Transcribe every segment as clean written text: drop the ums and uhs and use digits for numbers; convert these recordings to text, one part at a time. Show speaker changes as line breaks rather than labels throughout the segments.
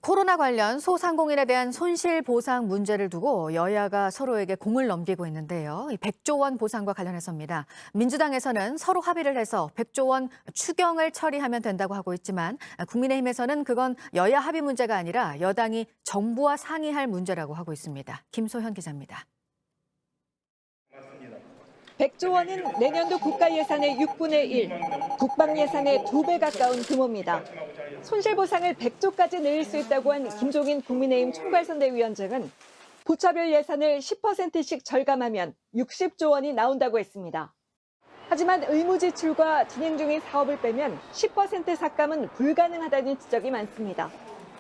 코로나 관련 소상공인에 대한 손실 보상 문제를 두고 여야가 서로에게 공을 넘기고 있는데요. 이 100조 원 보상과 관련해서입니다. 민주당에서는 서로 합의를 해서 100조 원 추경을 처리하면 된다고 하고 있지만 국민의힘에서는 그건 여야 합의 문제가 아니라 여당이 정부와 상의할 문제라고 하고 있습니다. 김소현 기자입니다.
100조 원은 내년도 국가 예산의 6분의 1, 국방 예산의 2배 가까운 규모입니다. 손실보상을 100조까지 늘릴 수 있다고 한 김종인 국민의힘 총괄선대위원장은 부처별 예산을 10%씩 절감하면 60조 원이 나온다고 했습니다. 하지만 의무지출과 진행 중인 사업을 빼면 10% 삭감은 불가능하다는 지적이 많습니다.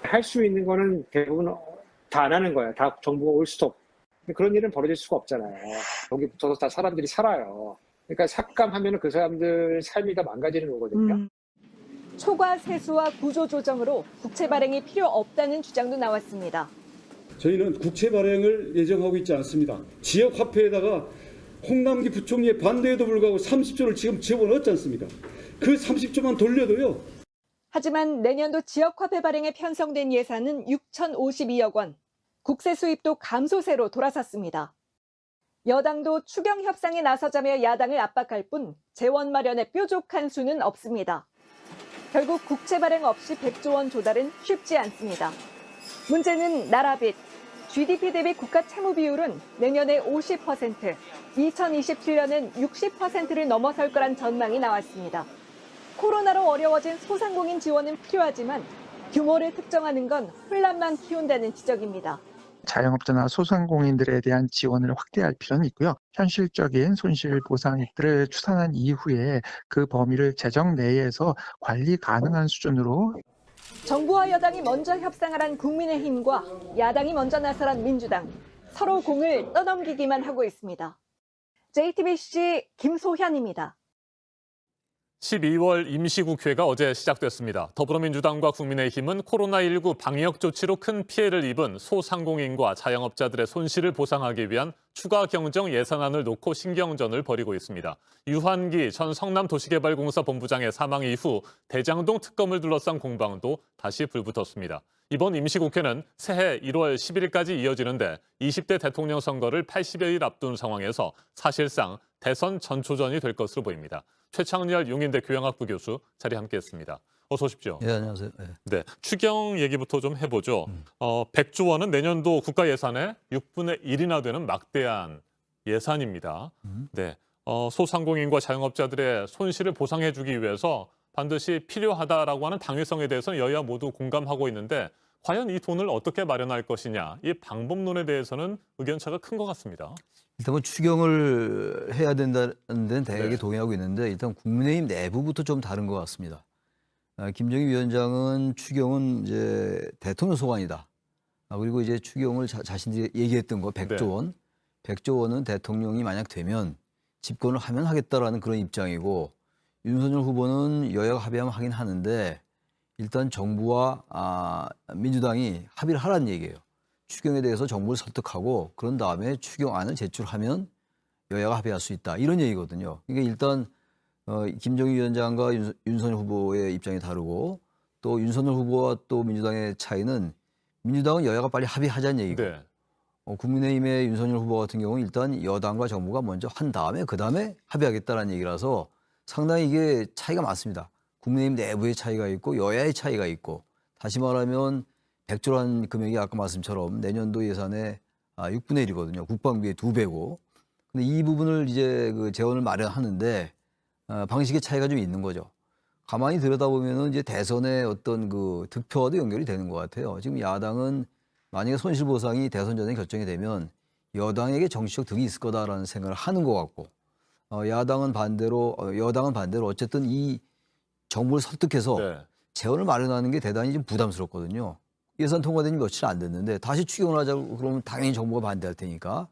할 수 있는 거는 대부분 다 안 하는 거예요. 다 정부가 올 스톱. 그런 일은 벌어질 수가 없잖아요. 여기 붙어서 다 사람들이 살아요. 그러니까 삭감하면 그 사람들 삶이 다 망가지는 거거든요.
초과 세수와 구조 조정으로 국채 발행이 필요 없다는 주장도 나왔습니다.
저희는 국채 발행을 예정하고 있지 않습니다. 지역 화폐에다가 홍남기 부총리의 반대에도 불구하고 30조를 지금 집어넣었지 않습니까? 그 30조만 돌려도요.
하지만 내년도 지역 화폐 발행에 편성된 예산은 6,052억 원. 국세 수입도 감소세로 돌아섰습니다. 여당도 추경 협상에 나서자며 야당을 압박할 뿐 재원 마련에 뾰족한 수는 없습니다. 결국 국채 발행 없이 100조 원 조달은 쉽지 않습니다. 문제는 나라 빚. GDP 대비 국가 채무 비율은 내년에 50%, 2027년엔 60%를 넘어설 거란 전망이 나왔습니다. 코로나로 어려워진 소상공인 지원은 필요하지만 규모를 특정하는 건 혼란만 키운다는 지적입니다.
자영업자나 소상공인들에 대한 지원을 확대할 필요는 있고요. 현실적인 손실보상액들을 추산한 이후에 그 범위를 재정 내에서 관리 가능한 수준으로
정부와 여당이 먼저 협상하란 국민의힘과 야당이 먼저 나서란 민주당. 서로 공을 떠넘기기만 하고 있습니다. JTBC 김소현입니다.
12월 임시국회가 어제 시작됐습니다. 더불어민주당과 국민의힘은 코로나19 방역 조치로 큰 피해를 입은 소상공인과 자영업자들의 손실을 보상하기 위한 추가 경정 예산안을 놓고 신경전을 벌이고 있습니다. 유한기 전 성남도시개발공사 본부장의 사망 이후 대장동 특검을 둘러싼 공방도 다시 불붙었습니다. 이번 임시국회는 새해 1월 10일까지 이어지는데 20대 대통령 선거를 80여일 앞둔 상황에서 사실상 대선 전초전이 될 것으로 보입니다. 최창렬 용인대 교양학부 교수 자리 함께했습니다. 어서 오십시오.
네, 안녕하세요.
네, 추경 얘기부터 좀 해보죠. 100조 원은 내년도 국가 예산의 6분의 1이나 되는 막대한 예산입니다. 네, 소상공인과 자영업자들의 손실을 보상해주기 위해서 반드시 필요하다라고 하는 당위성에 대해서는 여야 모두 공감하고 있는데 과연 이 돈을 어떻게 마련할 것이냐, 이 방법론에 대해서는 의견차가 큰 것 같습니다.
일단 뭐 추경을 해야 된다는 데는 대개
네.
동의하고 있는데 일단 국민의힘 내부부터 좀 다른 것 같습니다. 김정인 위원장은 추경은 이제 대통령 소관이다. 그리고 이제 추경을 자신들이 얘기했던 거 100조 원. 100조 원은 대통령이 만약 되면 집권을 하면 하겠다라는 그런 입장이고 윤석열 후보는 여야가 합의하면 하긴 하는데 일단 정부와 민주당이 합의를 하라는 얘기예요. 추경에 대해서 정부를 설득하고 그런 다음에 추경안을 제출하면 여야가 합의할 수 있다. 이런 얘기거든요. 그러니까 일단 김정인 위원장과 윤석열 후보의 입장이 다르고 또 윤석열 후보와 또 민주당의 차이는 민주당은 여야가 빨리 합의하자는 얘기고
네.
국민의힘의 윤석열 후보 같은 경우는 일단 여당과 정부가 먼저 한 다음에 그다음에 합의하겠다는 얘기라서 상당히 이게 차이가 많습니다. 국민의힘 내부의 차이가 있고 여야의 차이가 있고 다시 말하면 100조라는 금액이 아까 말씀처럼 내년도 예산의 6분의 1이거든요. 국방비의 2배고. 근데 이 부분을 이제 그 재원을 마련하는데 방식의 차이가 좀 있는 거죠. 가만히 들여다보면은 이제 대선의 어떤 그 득표와도 연결이 되는 것 같아요. 지금 야당은 만약에 손실보상이 대선 전에 결정이 되면 여당에게 정치적 득이 있을 거다라는 생각을 하는 것 같고 여당은 반대로 어쨌든 이 정부를 설득해서 재원을 마련하는 게 대단히 좀 부담스럽거든요. 예산 통과된 지 며칠 안 됐는데 다시 추경을 하자고 그러면 당연히 정부가 반대할 테니까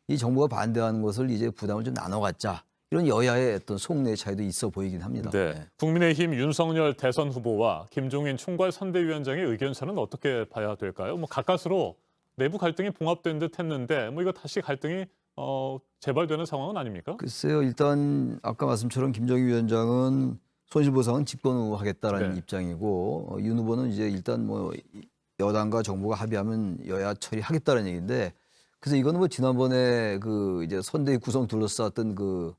이 정부가 반대하는 것을 이제 부담을 좀 나눠 갖자. 이런 여야의 어떤 속내 차이도 있어 보이긴 합니다.
네. 국민의힘 윤석열 대선 후보와 김종인 총괄 선대위원장의 의견차는 어떻게 봐야 될까요? 뭐 가까스로 내부 갈등이 봉합된 듯 했는데 뭐 이거 다시 갈등이 재발되는 상황은 아닙니까?
글쎄요. 일단 아까 말씀처럼 김정인 위원장은 손실보상은 집권 후 하겠다라는 입장이고 윤 후보는 이제 일단 뭐 여당과 정부가 합의하면 여야 처리하겠다는 얘기인데 그래서 이거는 뭐 지난번에 그 이제 선대위 구성 둘러쌌던 그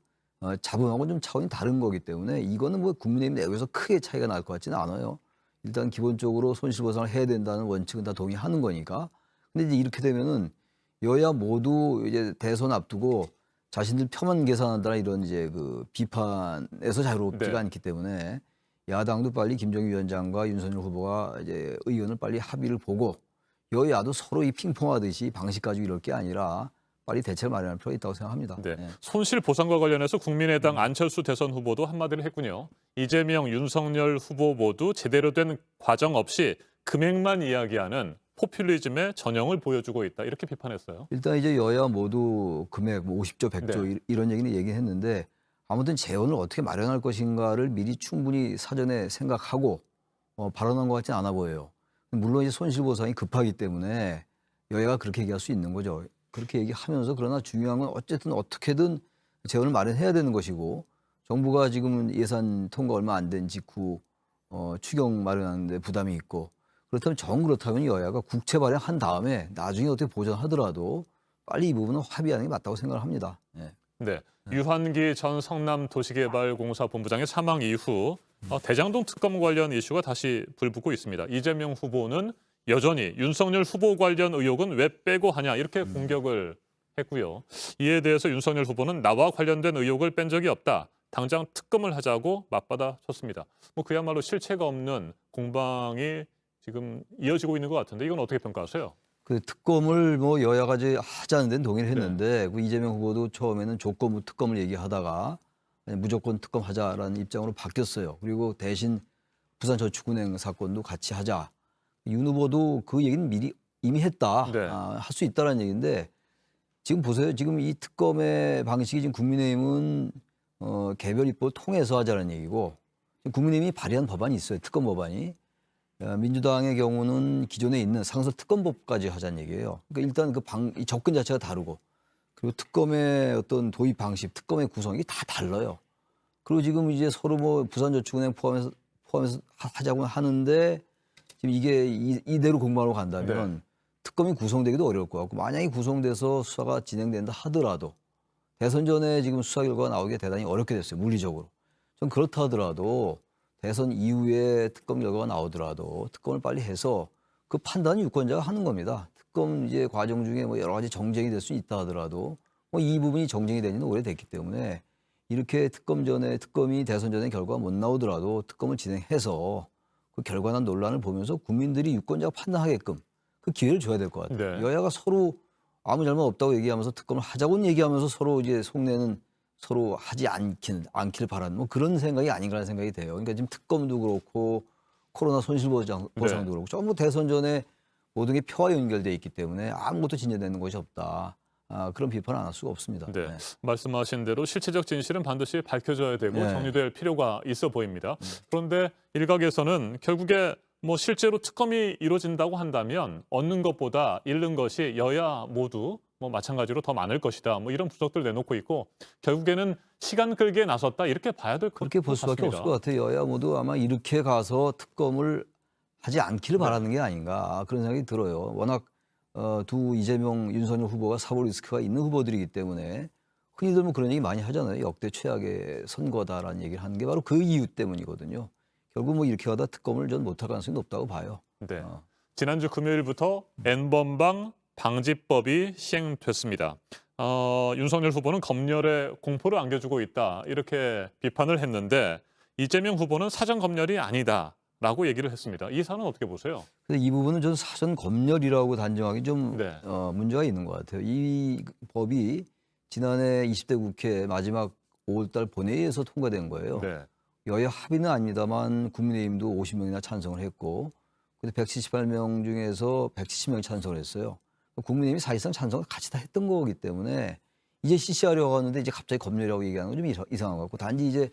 잡음하고는 좀 차원이 다른 거기 때문에 이거는 뭐 국민의힘 내부에서 크게 차이가 날 것 같지는 않아요. 일단 기본적으로 손실보상을 해야 된다는 원칙은 다 동의하는 거니까. 근데 이제 이렇게 되면은 여야 모두 이제 대선 앞두고 자신들 표만 계산한다는 이런 이제 그 비판에서 자유롭지가
네.
않기 때문에 야당도 빨리 김정일 위원장과 윤석열 후보가 이제 의견을 빨리 합의를 보고 여야도 서로 이 핑퐁하듯이 방식 가지고 이럴 게 아니라 빨리 대책을 마련할 필요가 있다고 생각합니다.
네.
네.
손실 보상과 관련해서 국민의당 안철수 대선 후보도 한마디를 했군요. 이재명, 윤석열 후보 모두 제대로 된 과정 없이 금액만 이야기하는 포퓰리즘의 전형을 보여주고 있다. 이렇게 비판했어요.
일단 이제 여야 모두 금액 뭐 50조, 100조 이런 얘기는 얘기했는데 아무튼 재원을 어떻게 마련할 것인가를 미리 충분히 사전에 생각하고 발언한 것 같지는 않아 보여요. 물론 이제 손실보상이 급하기 때문에 여야가 그렇게 얘기할 수 있는 거죠. 그렇게 얘기하면서 그러나 중요한 건 어쨌든 어떻게든 재원을 마련해야 되는 것이고 정부가 지금 예산 통과 얼마 안 된 직후 추경 마련하는데 부담이 있고 그렇다면 여야가 국채 발행한 다음에 나중에 어떻게 보전하더라도 빨리 이 부분은 합의하는 게 맞다고 생각을 합니다. 네.
네. 유한기 전 성남도시개발공사 본부장의 사망 이후 대장동 특검 관련 이슈가 다시 불붙고 있습니다. 이재명 후보는 여전히 윤석열 후보 관련 의혹은 왜 빼고 하냐 이렇게 공격을 했고요. 이에 대해서 윤석열 후보는 나와 관련된 의혹을 뺀 적이 없다. 당장 특검을 하자고 맞받아 쳤습니다. 뭐 그야말로 실체가 없는 공방이 지금 이어지고 있는 것 같은데 이건 어떻게 평가하세요?
그 특검을 뭐 여야가 이제 하자는 데는 동의를 했는데 그 이재명 후보도 처음에는 조건부 특검을 얘기하다가 무조건 특검하자라는 입장으로 바뀌었어요. 그리고 대신 부산저축은행 사건도 같이 하자. 윤 후보도 그 얘기는 미리 이미 했다.
네.
할 수 있다라는 얘기인데 지금 보세요. 지금 이 특검의 방식이 지금 국민의힘은 개별 입법을 통해서 하자는 얘기고 지금 국민의힘이 발의한 법안이 있어요. 특검 법안이. 민주당의 경우는 기존에 있는 상설 특검법까지 하자는 얘기예요. 그러니까 일단 이 접근 자체가 다르고 그리고 특검의 어떤 도입 방식, 특검의 구성이 다 달라요. 그리고 지금 이제 서로 뭐 부산저축은행 포함해서 하자고 하는데 지금 이게 이대로 공방으로 간다면 특검이 구성되기도 어려울 것 같고 만약에 구성돼서 수사가 진행된다 하더라도 대선 전에 지금 수사 결과가 나오기가 대단히 어렵게 됐어요. 물리적으로. 좀 그렇다 하더라도 대선 이후에 특검 결과가 나오더라도 특검을 빨리 해서 그 판단은 유권자가 하는 겁니다. 특검 이제 과정 중에 뭐 여러 가지 정쟁이 될 수 있다 하더라도 뭐 이 부분이 정쟁이 된 지는 오래됐기 때문에 이렇게 특검이 대선 전에 결과가 못 나오더라도 특검을 진행해서 그 결과나 논란을 보면서 국민들이 유권자가 판단하게끔 그 기회를 줘야 될 것 같아요.
네.
여야가 서로 아무 잘못 없다고 얘기하면서 특검을 하자고는 얘기하면서 서로 이제 속내는 서로 하지 않기를 바라는 뭐 그런 생각이 아닌가라는 생각이 돼요. 그러니까 지금 특검도 그렇고 코로나 손실보상도 그렇고 전부 대선 전에 모든 게 표와 연결돼 있기 때문에 아무것도 진전되는 것이 없다. 그런 비판을 안 할 수가 없습니다.
네. 말씀하신 대로 실체적 진실은 반드시 밝혀져야 되고
네.
정리될 필요가 있어 보입니다. 그런데 일각에서는 결국에 뭐 실제로 특검이 이루어진다고 한다면 얻는 것보다 잃는 것이 여야 모두 뭐 마찬가지로 더 많을 것이다. 뭐 이런 분석들 내놓고 있고 결국에는 시간 끌기에 나섰다 이렇게 봐야 될 것 같습니다.
그렇게 볼 수밖에 없을 것 같아요. 여야 모두 아마 이렇게 가서 특검을 하지 않기를 바라는 게 아닌가 그런 생각이 들어요. 워낙 두 이재명, 윤석열 후보가 사법 리스크가 있는 후보들이기 때문에 흔히들 뭐 그런 얘기 많이 하잖아요. 역대 최악의 선거다라는 얘기를 하는 게 바로 그 이유 때문이거든요. 결국 뭐 이렇게 하다 특검을 전 못할 가능성이 높다고 봐요.
네. 지난주 금요일부터 N번방 방지법이 시행됐습니다. 윤석열 후보는 검열에 공포를 안겨주고 있다 이렇게 비판을 했는데 이재명 후보는 사전 검열이 아니다라고 얘기를 했습니다. 이 사안은 어떻게 보세요?
근데 이 부분은 저는 사전 검열이라고 단정하기 좀
네.
문제가 있는 것 같아요. 이 법이 지난해 20대 국회 마지막 5월달 본회의에서 통과된 거예요.
네.
여야 합의는 아닙니다만 국민의힘도 50명이나 찬성을 했고 근데 178명 중에서 170명이 찬성을 했어요. 국민의힘이 사실상 찬성을 같이 다 했던 거기 때문에 이제 CC하려고 하는데 이제 갑자기 검열이라고 얘기하는 건 좀 이상한 것 같고 단지 이제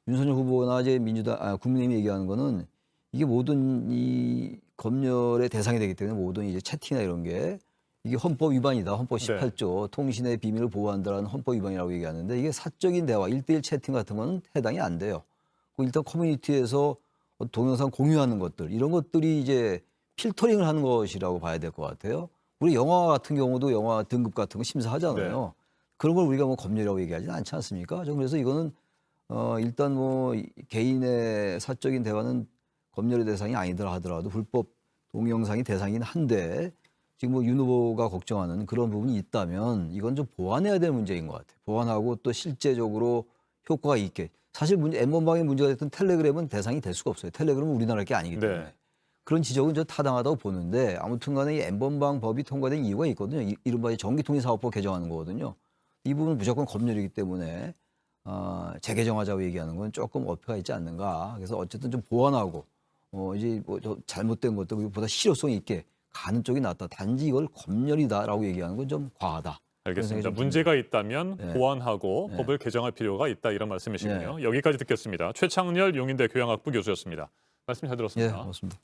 윤석열 후보나 이제 국민의힘이 얘기하는 거는 이게 모든 이 검열의 대상이 되기 때문에 모든 이제 채팅이나 이런 게 이게 헌법 위반이다. 헌법 18조 통신의 비밀을 보호한다라는 헌법 위반이라고 얘기하는데 이게 사적인 대화 1대1 채팅 같은 거는 해당이 안 돼요. 일단 커뮤니티에서 동영상 공유하는 것들 이런 것들이 이제 필터링을 하는 것이라고 봐야 될 것 같아요. 우리 영화 같은 경우도 영화 등급 같은 거 심사하잖아요. 그런 걸 우리가 뭐 검열이라고 얘기하지는 않지 않습니까? 저는 그래서 이거는 일단 뭐 개인의 사적인 대화는 검열의 대상이 아니더라 하더라도 불법 동영상이 대상이긴 한데 지금 뭐 윤 후보가 걱정하는 그런 부분이 있다면 이건 좀 보완해야 될 문제인 것 같아요. 보완하고 또 실제적으로 효과가 있게. 사실 N번방의 문제가 됐던 텔레그램은 대상이 될 수가 없어요. 텔레그램은 우리나라 게 아니기 때문에.
네.
그런 지적은 좀 타당하다고 보는데 아무튼 간에 이 N번방 법이 통과된 이유가 있거든요. 이른바 전기통신사업법 개정하는 거거든요. 이 부분은 무조건 검열이기 때문에 재개정하자고 얘기하는 건 조금 어폐가 있지 않는가. 그래서 어쨌든 좀 보완하고 이제 뭐 잘못된 것도 보다 실효성 있게 가는 쪽이 낫다. 단지 이걸 검열이다라고 얘기하는 건 좀 과하다.
알겠습니다. 문제가 있다면
네.
보완하고
네.
법을 개정할 필요가 있다 이런 말씀이시군요. 여기까지 듣겠습니다. 최창렬 용인대 교양학부 교수였습니다. 말씀 잘
예,
들었습니다.
고맙습니다.